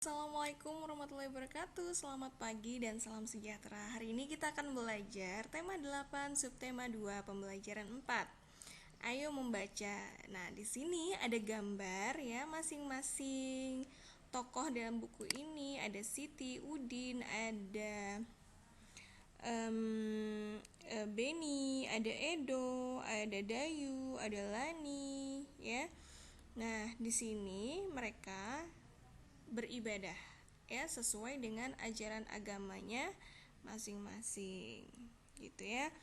Assalamualaikum warahmatullahi wabarakatuh. Selamat pagi dan salam sejahtera. Hari ini kita akan belajar tema 8, subtema 2, pembelajaran 4. Ayo membaca. Nah, di sini ada gambar ya masing-masing tokoh dalam buku ini. Ada Siti, Udin, ada Beni, ada Edo, ada Dayu, ada Lani, ya. Nah, di sini mereka beribadah ya sesuai dengan ajaran agamanya masing-masing gitu ya.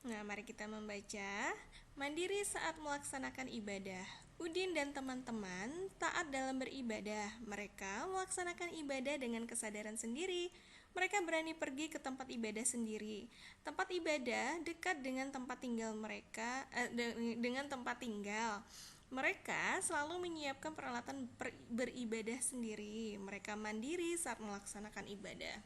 Nah, mari kita membaca. Mandiri saat melaksanakan ibadah. Udin dan teman-teman taat dalam beribadah. Mereka melaksanakan ibadah dengan kesadaran sendiri. Mereka berani pergi ke tempat ibadah sendiri. Tempat ibadah dekat dengan tempat tinggal mereka, dengan tempat tinggal. Mereka selalu menyiapkan peralatan beribadah sendiri. Mereka mandiri saat melaksanakan ibadah.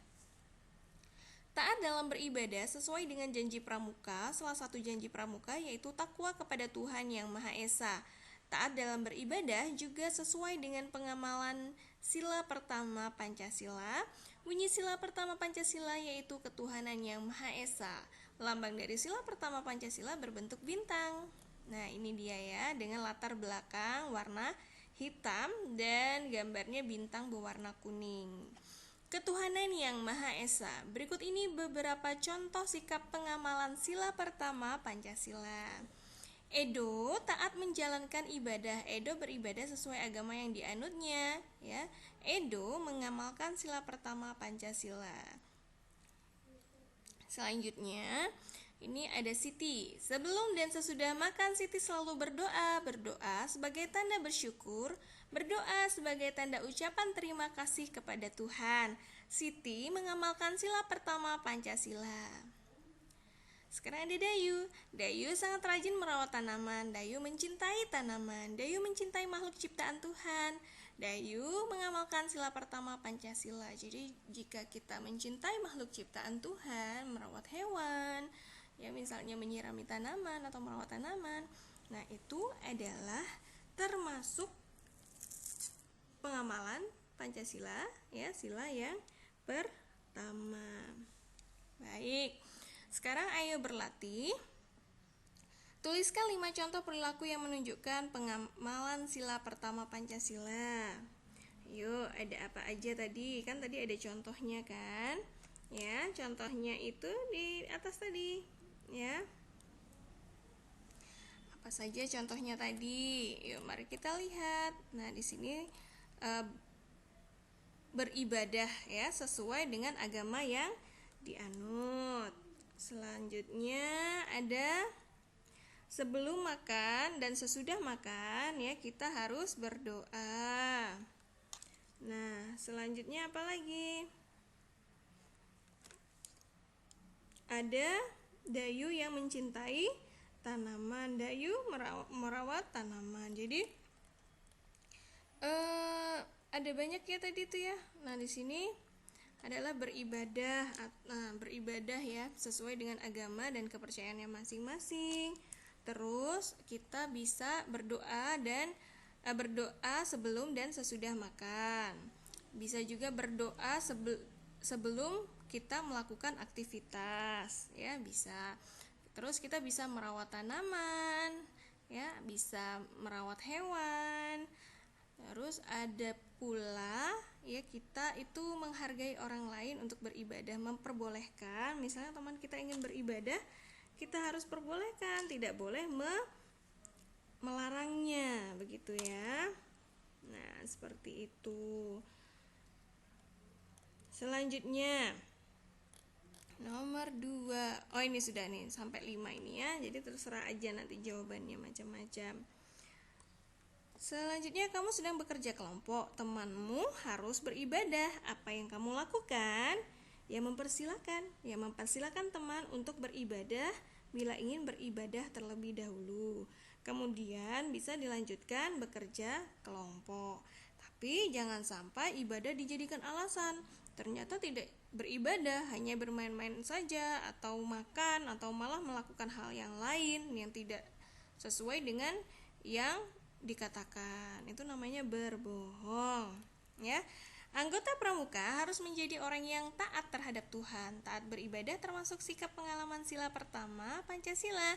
Taat dalam beribadah sesuai dengan janji pramuka. Salah satu janji pramuka yaitu takwa kepada Tuhan Yang Maha Esa. Taat dalam beribadah juga sesuai dengan pengamalan sila pertama Pancasila. Bunyi sila pertama Pancasila yaitu ketuhanan Yang Maha Esa. Lambang dari sila pertama Pancasila berbentuk bintang. Nah, ini dia ya, dengan latar belakang warna hitam dan gambarnya bintang berwarna kuning. Ketuhanan Yang Maha Esa. Berikut ini beberapa contoh sikap pengamalan sila pertama Pancasila. Edo taat menjalankan ibadah. Edo beribadah sesuai agama yang dianutnya, ya. Edo mengamalkan sila pertama Pancasila. Selanjutnya, ini ada Siti. Sebelum dan sesudah makan, Siti selalu berdoa. Berdoa sebagai tanda bersyukur. Berdoa sebagai tanda ucapan terima kasih kepada Tuhan. Siti mengamalkan sila pertama Pancasila. Sekarang ada Dayu. Dayu sangat rajin merawat tanaman. Dayu mencintai tanaman. Dayu mencintai makhluk ciptaan Tuhan. Dayu mengamalkan sila pertama Pancasila. Jadi jika kita mencintai makhluk ciptaan Tuhan, merawat hewan, ya misalnya menyirami tanaman atau merawat tanaman, nah itu adalah termasuk pengamalan Pancasila, ya, sila yang pertama. Baik, sekarang ayo berlatih. Tuliskan 5 contoh perilaku yang menunjukkan pengamalan sila pertama Pancasila. Yuk, ada apa aja tadi? Kan tadi ada contohnya kan? Ya, contohnya itu di atas tadi, ya. Apa saja contohnya tadi? Yuk, mari kita lihat. Nah, di sini beribadah ya sesuai dengan agama yang dianut. Selanjutnya ada sebelum makan dan sesudah makan ya kita harus berdoa. Nah, selanjutnya apa lagi? Ada Dayu yang mencintai tanaman. Dayu merawat tanaman. Jadi ada banyak ya tadi tuh ya. Nah, di sini adalah beribadah. Nah, beribadah ya sesuai dengan agama dan kepercayaannya masing-masing. Terus kita bisa berdoa dan berdoa sebelum dan sesudah makan. Bisa juga berdoa sebelum kita melakukan aktivitas, ya bisa. Terus kita bisa merawat tanaman, ya bisa merawat hewan. Terus ada pula ya kita itu menghargai orang lain untuk beribadah, memperbolehkan. Misalnya teman kita ingin beribadah, kita harus perbolehkan, tidak boleh melarangnya, begitu ya. Nah, seperti itu. Selanjutnya nomor 2. Oh, ini sudah nih sampai 5 ini ya. Jadi terserah aja nanti jawabannya macam-macam. Selanjutnya kamu sedang bekerja kelompok. Temanmu harus beribadah. Apa yang kamu lakukan? Ya mempersilakan teman untuk beribadah bila ingin beribadah terlebih dahulu. Kemudian bisa dilanjutkan bekerja kelompok. Tapi jangan sampai ibadah dijadikan alasan. Ternyata tidak beribadah, hanya bermain-main saja, atau makan, atau malah melakukan hal yang lain yang tidak sesuai dengan yang dikatakan. Itu namanya berbohong, ya. Anggota pramuka harus menjadi orang yang taat terhadap Tuhan. Taat beribadah termasuk sikap pengalaman sila pertama Pancasila.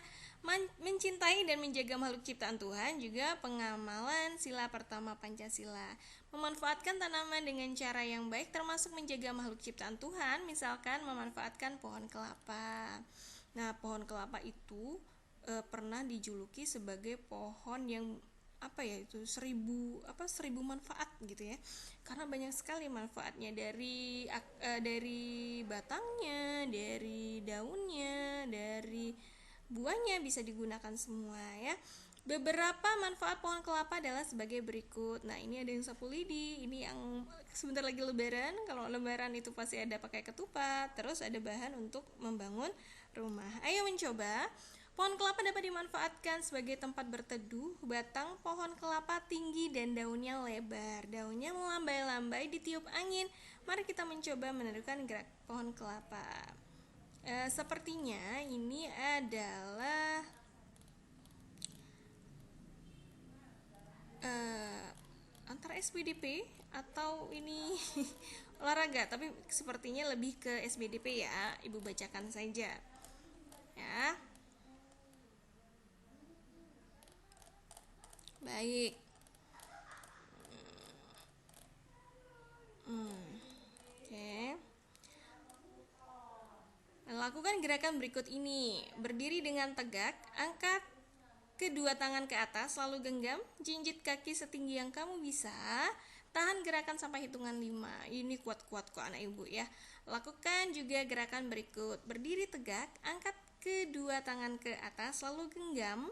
Mencintai dan menjaga makhluk ciptaan Tuhan juga pengamalan sila pertama Pancasila. Memanfaatkan tanaman dengan cara yang baik termasuk menjaga makhluk ciptaan Tuhan, misalkan memanfaatkan pohon kelapa. Nah, pohon kelapa itu pernah dijuluki sebagai pohon yang seribu manfaat gitu ya, karena banyak sekali manfaatnya, dari batangnya, dari daunnya, dari buahnya bisa digunakan semua ya. Beberapa manfaat pohon kelapa adalah sebagai berikut. Nah, ini ada yang sapu lidi, ini yang sebentar lagi lebaran. Kalau lebaran itu pasti ada pakai ketupat, terus ada bahan untuk membangun rumah. Ayo mencoba. Pohon kelapa dapat dimanfaatkan sebagai tempat berteduh. Batang pohon kelapa tinggi dan daunnya lebar. Daunnya melambai-lambai ditiup angin. Mari kita mencoba menirukan gerak pohon kelapa. Sepertinya ini adalah antara SBDP atau ini olahraga, tapi sepertinya lebih ke SBDP ya. Ibu bacakan saja ya. Baik. Oke. Lakukan gerakan berikut ini. Berdiri dengan tegak, angkat kedua tangan ke atas, lalu genggam, jinjit kaki setinggi yang kamu bisa. Tahan gerakan sampai hitungan 5. Ini kuat-kuat kok anak ibu ya. Lakukan juga gerakan berikut. Berdiri tegak, angkat kedua tangan ke atas, lalu genggam,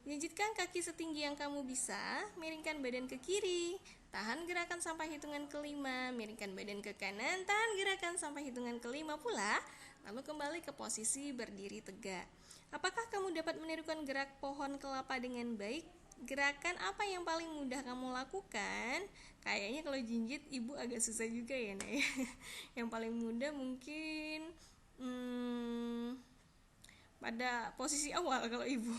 jinjitkan kaki setinggi yang kamu bisa, miringkan badan ke kiri. Tahan gerakan sampai hitungan ke-5, miringkan badan ke kanan, tahan gerakan sampai hitungan ke-5 pula, lalu kembali ke posisi berdiri tegak. Apakah kamu dapat menirukan gerak pohon kelapa dengan baik? Gerakan apa yang paling mudah kamu lakukan? Kayaknya kalau jinjit ibu agak susah juga ya, Nay. Yang paling mudah mungkin pada posisi awal kalau ibu.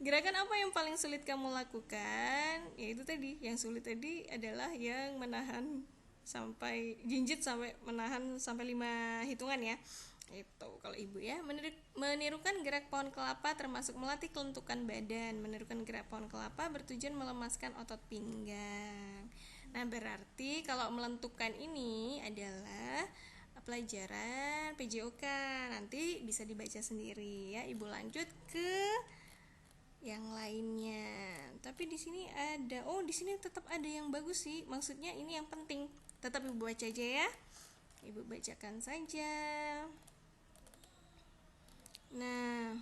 Gerakan apa yang paling sulit kamu lakukan? Ya itu tadi, yang sulit tadi adalah yang menahan sampai jinjit, sampai menahan sampai 5 hitungan ya. Itu kalau ibu ya. Menirukan gerak pohon kelapa termasuk melatih kelentukan badan. Menirukan gerak pohon kelapa bertujuan melemaskan otot pinggang. Nah, berarti kalau melentukan ini adalah pelajaran PJOK. Nanti bisa dibaca sendiri ya. Ibu lanjut ke yang lainnya. Tapi di sini ada, di sini tetap ada yang bagus sih. Maksudnya ini yang penting. Tetap ibu baca aja ya. Ibu bacakan saja. Nah,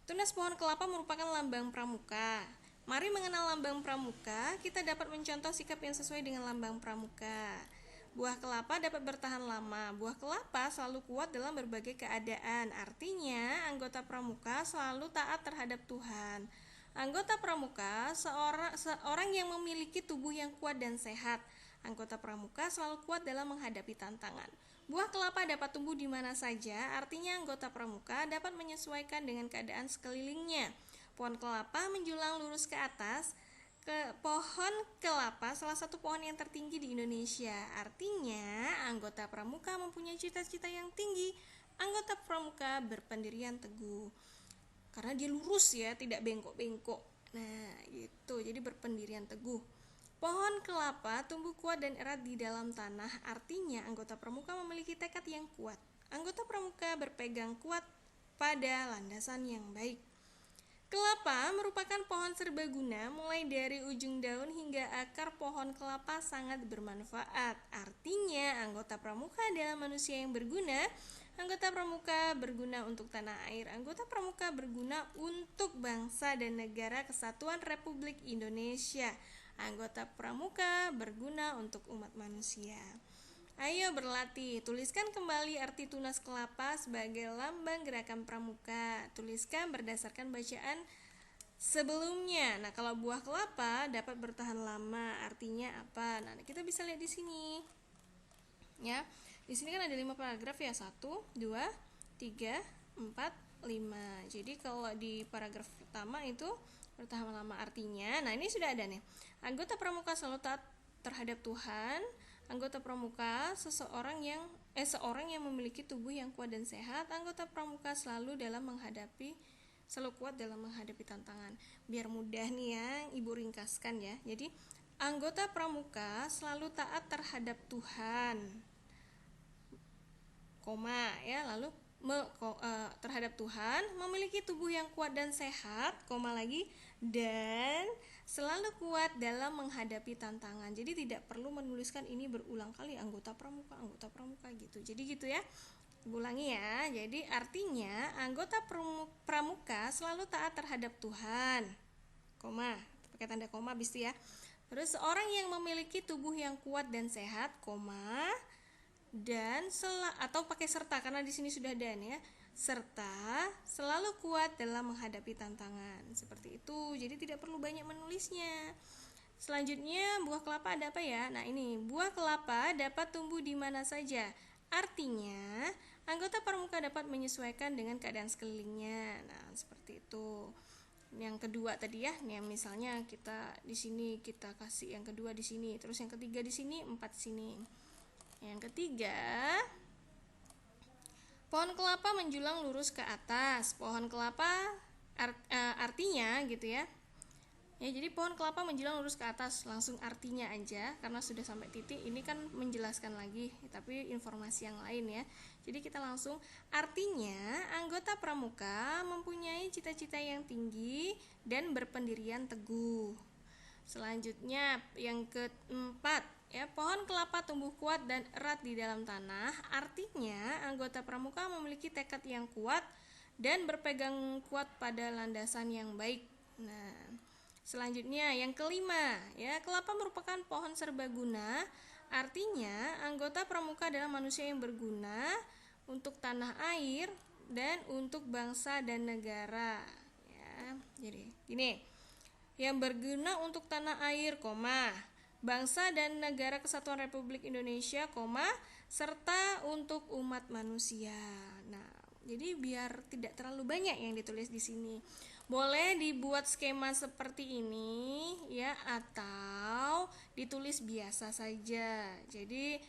tunas pohon kelapa merupakan lambang pramuka. Mari mengenal lambang pramuka. Kita dapat mencontoh sikap yang sesuai dengan lambang pramuka. Buah kelapa dapat bertahan lama. Buah kelapa selalu kuat dalam berbagai keadaan. Artinya, anggota pramuka selalu taat terhadap Tuhan. Anggota pramuka seorang yang memiliki tubuh yang kuat dan sehat. Anggota pramuka selalu kuat dalam menghadapi tantangan. Buah kelapa dapat tumbuh di mana saja, artinya anggota pramuka dapat menyesuaikan dengan keadaan sekelilingnya. Pohon kelapa menjulang lurus ke atas. Pohon kelapa salah satu pohon yang tertinggi di Indonesia. Artinya, anggota pramuka mempunyai cita-cita yang tinggi. Anggota pramuka berpendirian teguh. Karena dia lurus ya, tidak bengkok-bengkok. Nah, gitu. Jadi berpendirian teguh. Pohon kelapa tumbuh kuat dan erat di dalam tanah. Artinya, anggota pramuka memiliki tekad yang kuat. Anggota pramuka berpegang kuat pada landasan yang baik. Kelapa merupakan pohon serbaguna, mulai dari ujung daun hingga akar pohon kelapa sangat bermanfaat. Artinya, anggota pramuka adalah manusia yang berguna. Anggota pramuka berguna untuk tanah air. Anggota pramuka berguna untuk bangsa dan negara kesatuan Republik Indonesia. Anggota pramuka berguna untuk umat manusia. Ayo berlatih, tuliskan kembali arti tunas kelapa sebagai lambang gerakan pramuka. Tuliskan berdasarkan bacaan sebelumnya. Nah, kalau buah kelapa dapat bertahan lama, artinya apa? Nah, kita bisa lihat di sini. Ya, di sini kan ada 5 paragraf ya, 1, 2, 3, 4, 5. Jadi kalau di paragraf pertama itu bertahan lama artinya. Nah, ini sudah ada nih. Anggota pramuka selalu taat terhadap Tuhan. Anggota pramuka seorang yang memiliki tubuh yang kuat dan sehat. Anggota pramuka selalu kuat dalam menghadapi tantangan. Biar mudah nih ya, Ibu ringkaskan ya. Jadi anggota pramuka selalu taat terhadap Tuhan, lalu terhadap Tuhan, memiliki tubuh yang kuat dan sehat, dan selalu kuat dalam menghadapi tantangan. Jadi tidak perlu menuliskan ini berulang kali, anggota pramuka gitu. Jadi gitu ya. Ulangi ya. Jadi artinya anggota pramuka selalu taat terhadap Tuhan, pakai tanda koma habis itu ya. Terus seorang yang memiliki tubuh yang kuat dan sehat, dan atau pakai serta karena di sini sudah dan ya, serta selalu kuat dalam menghadapi tantangan. Seperti itu. Jadi tidak perlu banyak menulisnya. Selanjutnya buah kelapa ada apa ya? Nah, ini buah kelapa dapat tumbuh di mana saja. Artinya anggota pramuka dapat menyesuaikan dengan keadaan sekelilingnya. Nah, seperti itu. Yang kedua tadi ya, nih misalnya kita di sini kita kasih yang kedua di sini, terus yang ketiga di sini, 4 di sini. Yang ketiga, pohon kelapa menjulang lurus ke atas. Pohon kelapa artinya gitu ya. Ya, jadi pohon kelapa menjulang lurus ke atas, langsung artinya aja karena sudah sampai titik. Ini kan menjelaskan lagi, tapi informasi yang lain ya. Jadi kita langsung artinya anggota pramuka mempunyai cita-cita yang tinggi dan berpendirian teguh. Selanjutnya yang keempat ya, pohon kelapa tumbuh kuat dan erat di dalam tanah. Artinya anggota pramuka memiliki tekad yang kuat dan berpegang kuat pada landasan yang baik. Nah, selanjutnya yang kelima ya, kelapa merupakan pohon serbaguna. Artinya anggota pramuka adalah manusia yang berguna untuk tanah air dan untuk bangsa dan negara ya. Jadi gini, yang berguna untuk tanah air, bangsa dan negara Kesatuan Republik Indonesia, serta untuk umat manusia. Nah, jadi biar tidak terlalu banyak yang ditulis di sini. Boleh dibuat skema seperti ini ya, atau ditulis biasa saja. Jadi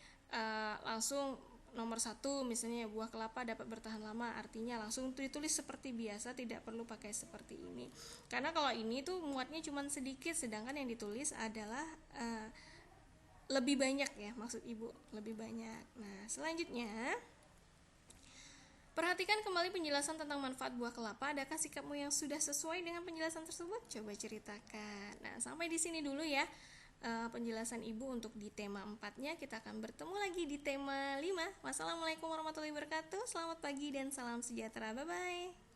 langsung nomor 1 misalnya buah kelapa dapat bertahan lama, artinya langsung ditulis seperti biasa, tidak perlu pakai seperti ini. Karena kalau ini tuh muatnya cuma sedikit, sedangkan yang ditulis adalah lebih banyak ya, maksud Ibu lebih banyak. Nah, selanjutnya perhatikan kembali penjelasan tentang manfaat buah kelapa. Adakah sikapmu yang sudah sesuai dengan penjelasan tersebut? Coba ceritakan. Nah, sampai di sini dulu ya penjelasan Ibu untuk di tema 4-nya. Kita akan bertemu lagi di tema 5. Wassalamualaikum warahmatullahi wabarakatuh. Selamat pagi dan salam sejahtera. Bye-bye.